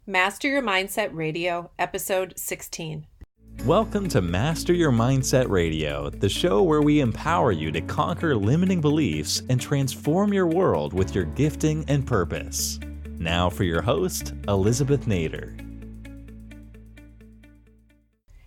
Master Your Mindset Radio, Episode 16. Welcome to Master Your Mindset Radio, the show where we empower you to conquer limiting beliefs and transform your world with your gifting and purpose. Now for your host, Elizabeth Nader.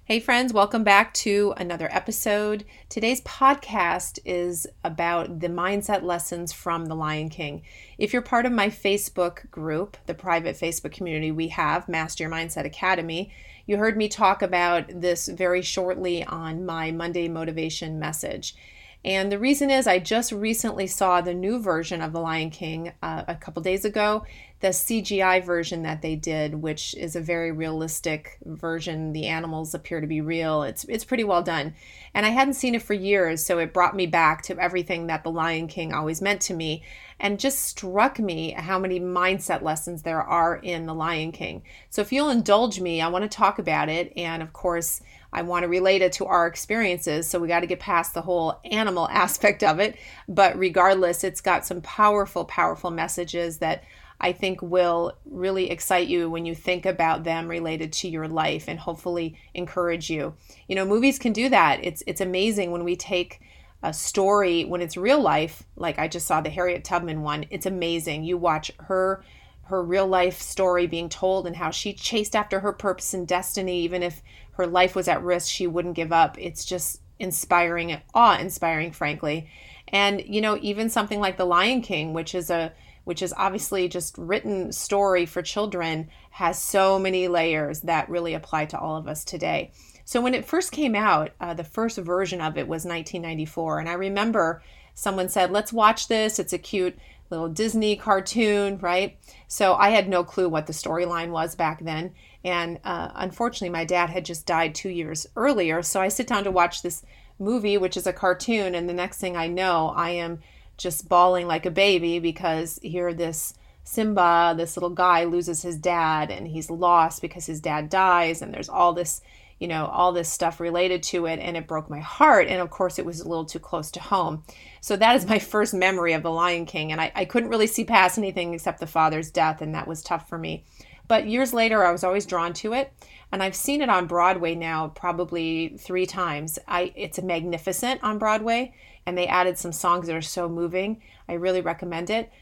Hey friends, welcome back to another episode. Today's podcast is about the mindset lessons from The Lion King. If you're part of my Facebook group, the private Facebook community we have, Master Your Mindset Academy, you heard me talk about this very shortly on my Monday motivation message. And the reason is I just recently saw the new version of The Lion King a couple days ago, the CGI version that they did, which is a very realistic version. The animals appear to be real. It's pretty well done. And I hadn't seen it for years, so it brought me back to everything that The Lion King always meant to me, and just struck me how many mindset lessons there are in The Lion King. So if you'll indulge me, I want to talk about it, and of course, I want to relate it to our experiences, so we got to get past the whole animal aspect of it. But regardless, it's got some powerful, powerful messages that I think will really excite you when you think about them related to your life and hopefully encourage you. You know, movies can do that. It's amazing when we take a story, when it's real life, like I just saw the Harriet Tubman one. It's amazing. You watch her real life story being told and how she chased after her purpose and destiny. Even if her life was at risk, she wouldn't give up. It's just inspiring, awe-inspiring, frankly. And, you know, even something like The Lion King, which is obviously just written story for children, has so many layers that really apply to all of us today. So when it first came out, the first version of it was 1994. And I remember someone said, let's watch this. It's a cute little Disney cartoon, right? So I had no clue what the storyline was back then. And unfortunately, my dad had just died 2 years earlier. So I sit down to watch this movie, which is a cartoon. And the next thing I know, I am just bawling like a baby because here this Simba, this little guy, loses his dad and he's lost because his dad dies. And there's all this, you know, all this stuff related to it, and it broke my heart. And of course, it was a little too close to home. So that is my first memory of The Lion King. And I couldn't really see past anything except the father's death, and that was tough for me. But years later, I was always drawn to it. And I've seen it on Broadway now probably 3 times. It's magnificent on Broadway, and they added some songs that are so moving. I really recommend it.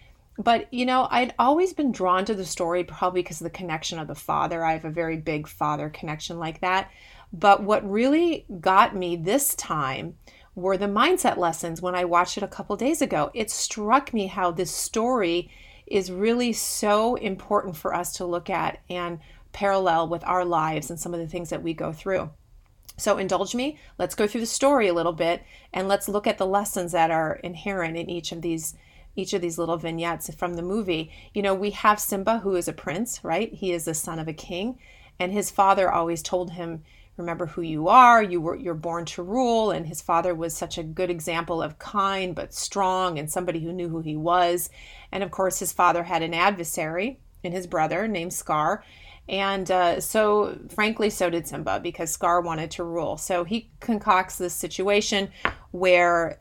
But, you know, I'd always been drawn to the story probably because of the connection of the father. I have a very big father connection like that. But what really got me this time were the mindset lessons when I watched it a couple days ago. It struck me how this story is really so important for us to look at and parallel with our lives and some of the things that we go through. So indulge me. Let's go through the story a little bit, and let's look at the lessons that are inherent in each of these little vignettes from the movie. You know, we have Simba, who is a prince, right? He is the son of a king, and his father always told him, remember who you are, you're born to rule. And his father was such a good example of kind but strong and somebody who knew who he was. And of course, his father had an adversary in his brother named Scar. And so frankly, so did Simba, because Scar wanted to rule. So he concocts this situation where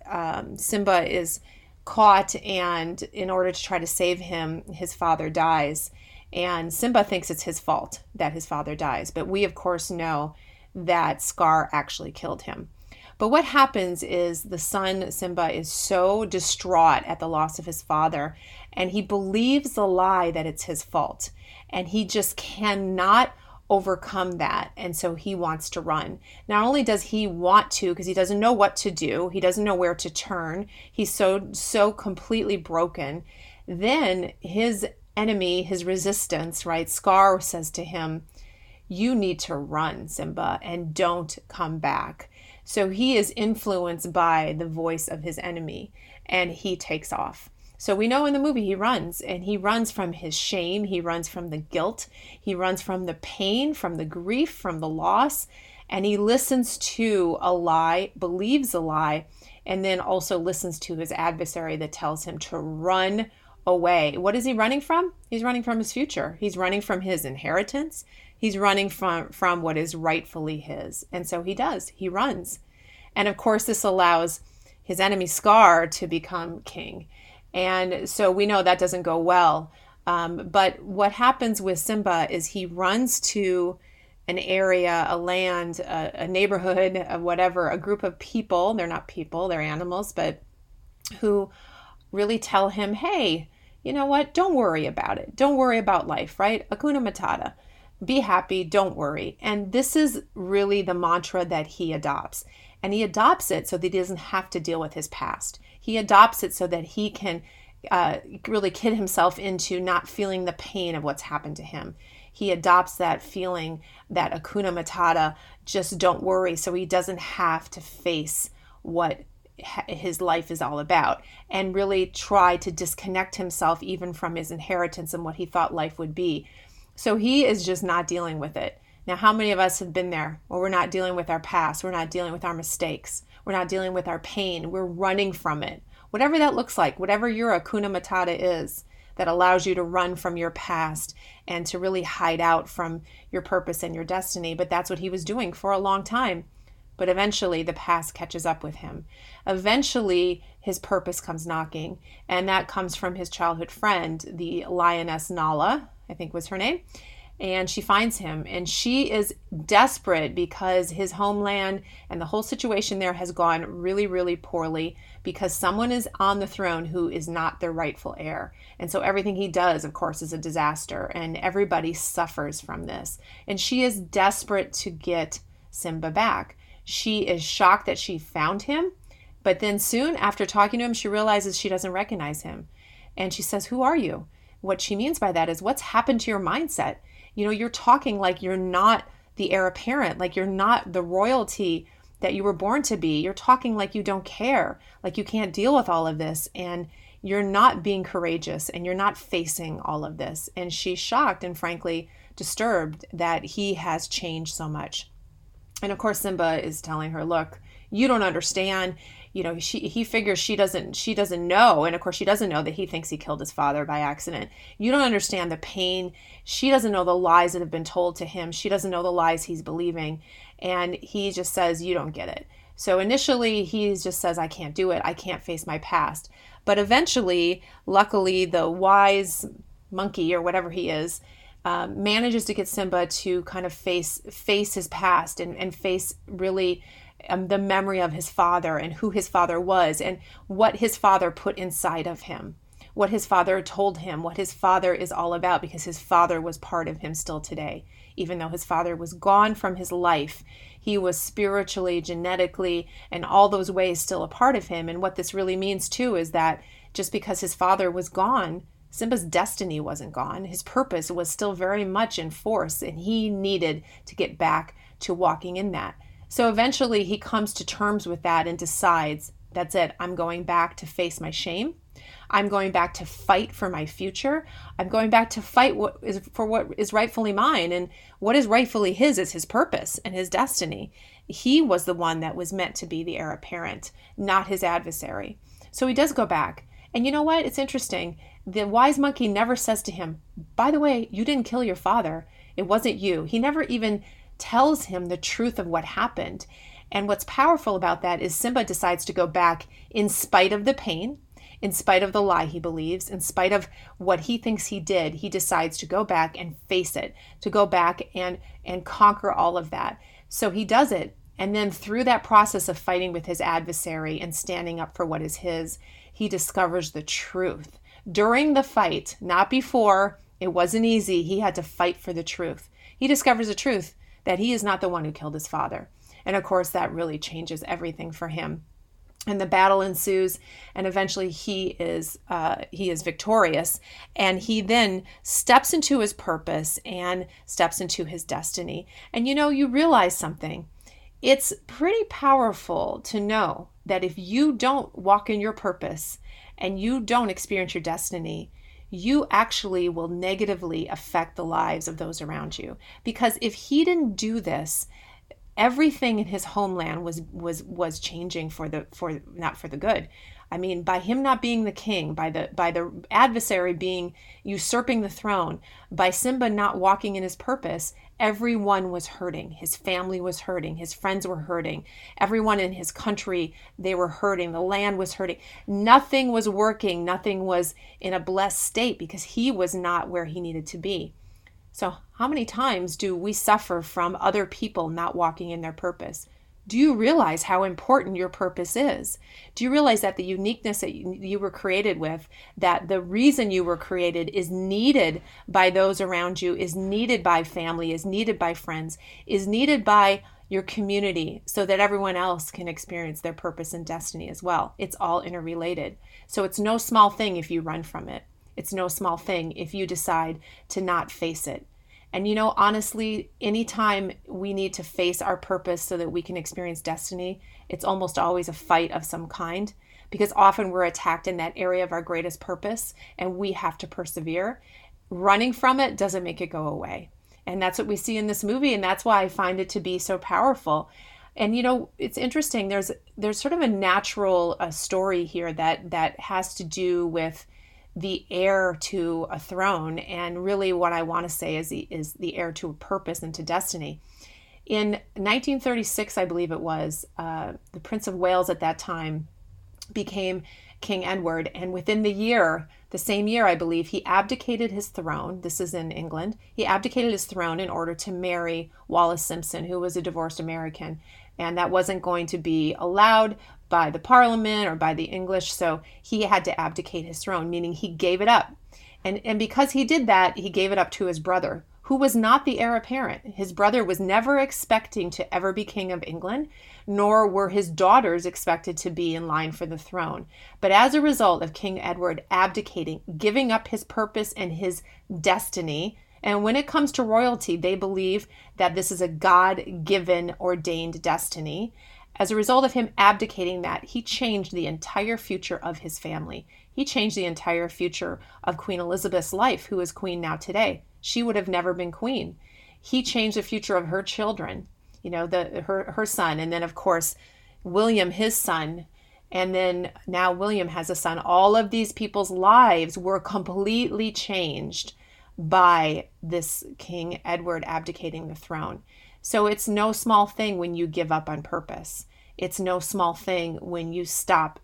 Simba is caught, and in order to try to save him, his father dies. And Simba thinks it's his fault that his father dies. But we, of course, know that Scar actually killed him. But what happens is the son, Simba, is so distraught at the loss of his father, and he believes the lie that it's his fault. And he just cannot overcome that. And so he wants to run. Not only does he want to, because he doesn't know what to do, he doesn't know where to turn. He's so completely broken. Then his enemy, his resistance, right? Scar says to him, you need to run, Simba, and don't come back. So he is influenced by the voice of his enemy, and he takes off. So we know in the movie he runs, and he runs from his shame. He runs from the guilt. He runs from the pain, from the grief, from the loss, and he listens to a lie, believes a lie, and then also listens to his adversary that tells him to run away. What is he running from? He's running from his future. He's running from his inheritance. He's running from what is rightfully his. And so he does. He runs. And of course, this allows his enemy Scar to become king. And so we know that doesn't go well. But what happens with Simba is he runs to an area, a land, a neighborhood, whatever, a group of people. They're not people, they're animals, but who really tell him, hey, you know what? Don't worry about it. Don't worry about life, right? Hakuna Matata. Be happy. Don't worry. And this is really the mantra that he adopts. And he adopts it so that he doesn't have to deal with his past. He adopts it so that he can really kid himself into not feeling the pain of what's happened to him. He adopts that feeling, that Hakuna Matata, just don't worry, so he doesn't have to face what his life is all about, and really try to disconnect himself even from his inheritance and what he thought life would be. So he is just not dealing with it. Now, how many of us have been there where we're not dealing with our past, we're not dealing with our mistakes, we're not dealing with our pain, we're running from it? Whatever that looks like, whatever your Hakuna Matata is that allows you to run from your past and to really hide out from your purpose and your destiny. But that's what he was doing for a long time. But eventually the past catches up with him. Eventually his purpose comes knocking, and that comes from his childhood friend, the Lioness Nala, I think was her name. And she finds him, and she is desperate because his homeland and the whole situation there has gone really, really poorly because someone is on the throne who is not their rightful heir. And so everything he does, of course, is a disaster, and everybody suffers from this. And she is desperate to get Simba back. She is shocked that she found him, but then soon after talking to him, she realizes she doesn't recognize him. And she says, "Who are you?" What she means by that is, what's happened to your mindset? You know, you're talking like you're not the heir apparent, like you're not the royalty that you were born to be. You're talking like you don't care, like you can't deal with all of this, and you're not being courageous, and you're not facing all of this. And she's shocked and frankly disturbed that he has changed so much. And of course, Simba is telling her, look, you don't understand. You know, he figures she doesn't know. And of course, she doesn't know that he thinks he killed his father by accident. You don't understand the pain. She doesn't know the lies that have been told to him. She doesn't know the lies he's believing. And he just says, you don't get it. So initially, he just says, I can't do it. I can't face my past. But eventually, luckily, the wise monkey or whatever he is, manages to get Simba to kind of face his past and face really the memory of his father and who his father was and what his father put inside of him, what his father told him, what his father is all about, because his father was part of him still today. Even though his father was gone from his life, he was spiritually, genetically, and all those ways still a part of him. And what this really means too is that just because his father was gone, Simba's destiny wasn't gone. His purpose was still very much in force, and he needed to get back to walking in that. So eventually he comes to terms with that and decides, that's it. I'm going back to face my shame. I'm going back to fight for my future. I'm going back to fight for what is rightfully mine. And what is rightfully his is his purpose and his destiny. He was the one that was meant to be the heir apparent, not his adversary. So he does go back. And you know what? It's interesting. The wise monkey never says to him, by the way, you didn't kill your father. It wasn't you. He never even tells him the truth of what happened. And what's powerful about that is Simba decides to go back in spite of the pain, in spite of the lie he believes, in spite of what he thinks he did. He decides to go back and face it, to go back and conquer all of that. So he does it. And then through that process of fighting with his adversary and standing up for what is his, he discovers the truth. During the fight, not before, it wasn't easy. He had to fight for the truth. He discovers the truth that he is not the one who killed his father. And of course, that really changes everything for him. And the battle ensues, and eventually he is victorious. And he then steps into his purpose and steps into his destiny. And you know, you realize something. It's pretty powerful to know that if you don't walk in your purpose and you don't experience your destiny, you actually will negatively affect the lives of those around you. Because if he didn't do this, everything in his homeland was changing for not for the good. I mean, by him not being the king, by the adversary being usurping the throne, by Simba not walking in his purpose, everyone was hurting. His family was hurting. His friends were hurting. Everyone in his country, they were hurting. The land was hurting. Nothing was working. Nothing was in a blessed state because he was not where he needed to be. So how many times do we suffer from other people not walking in their purpose? Do you realize how important your purpose is? Do you realize that the uniqueness that you were created with, that the reason you were created is needed by those around you, is needed by family, is needed by friends, is needed by your community so that everyone else can experience their purpose and destiny as well? It's all interrelated. So it's no small thing if you run from it. It's no small thing if you decide to not face it. And honestly, anytime we need to face our purpose so that we can experience destiny, it's almost always a fight of some kind, because often we're attacked in that area of our greatest purpose and we have to persevere. Running from it doesn't make it go away. And that's what we see in this movie. And that's why I find it to be so powerful. And it's interesting. There's sort of a natural story here that has to do with the heir to a throne, and really what I want to say is the heir to a purpose and to destiny. In 1936, I believe it was, the Prince of Wales at that time became King Edward, and within the same year, I believe, he abdicated his throne. This is in England. He abdicated his throne in order to marry Wallis Simpson, who was a divorced American, and that wasn't going to be allowed by the Parliament or by the English, so he had to abdicate his throne, meaning he gave it up. And because he did that, he gave it up to his brother, who was not the heir apparent. His brother was never expecting to ever be king of England, nor were his daughters expected to be in line for the throne. But as a result of King Edward abdicating, giving up his purpose and his destiny, and when it comes to royalty, they believe that this is a God-given, ordained destiny. As a result of him abdicating that, he changed the entire future of his family. He changed the entire future of Queen Elizabeth's life, who is queen now today. She would have never been queen. He changed the future of her children, her son, and then of course William, his son, and then now William has a son. All of these people's lives were completely changed by this King Edward abdicating the throne. So it's no small thing when you give up on purpose. It's no small thing when you stop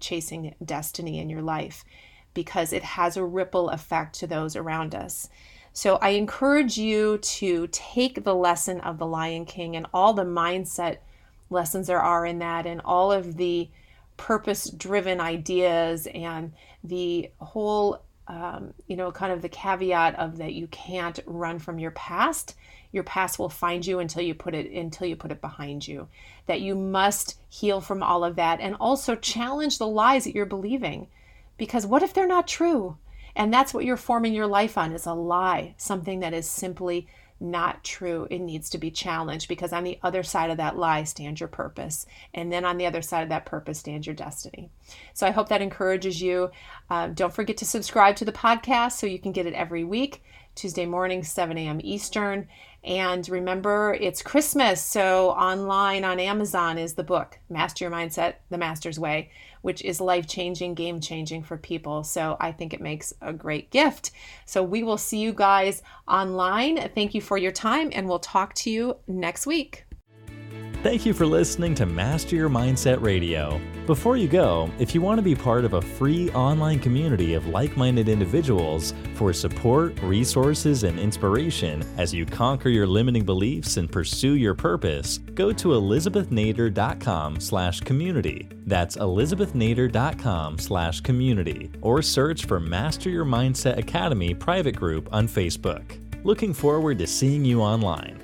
chasing destiny in your life, because it has a ripple effect to those around us. So I encourage you to take the lesson of the Lion King and all the mindset lessons there are in that, and all of the purpose-driven ideas, and the whole, kind of the caveat of that you can't run from your past. Your past will find you until you put it behind you. That you must heal from all of that, and also challenge the lies that you're believing. Because what if they're not true? And that's what you're forming your life on, is a lie, something that is simply not true. It needs to be challenged, because on the other side of that lie stands your purpose. And then on the other side of that purpose stands your destiny. So I hope that encourages you. Don't forget to subscribe to the podcast so you can get it every week, Tuesday morning, 7 a.m. Eastern. And remember, it's Christmas, so online on Amazon is the book, Master Your Mindset, The Master's Way, which is life-changing, game-changing for people. So I think it makes a great gift. So we will see you guys online. Thank you for your time, and we'll talk to you next week. Thank you for listening to Master Your Mindset Radio. Before you go, if you want to be part of a free online community of like-minded individuals for support, resources, and inspiration as you conquer your limiting beliefs and pursue your purpose, go to elizabethnader.com/community. That's elizabethnader.com/community, or search for Master Your Mindset Academy private group on Facebook. Looking forward to seeing you online.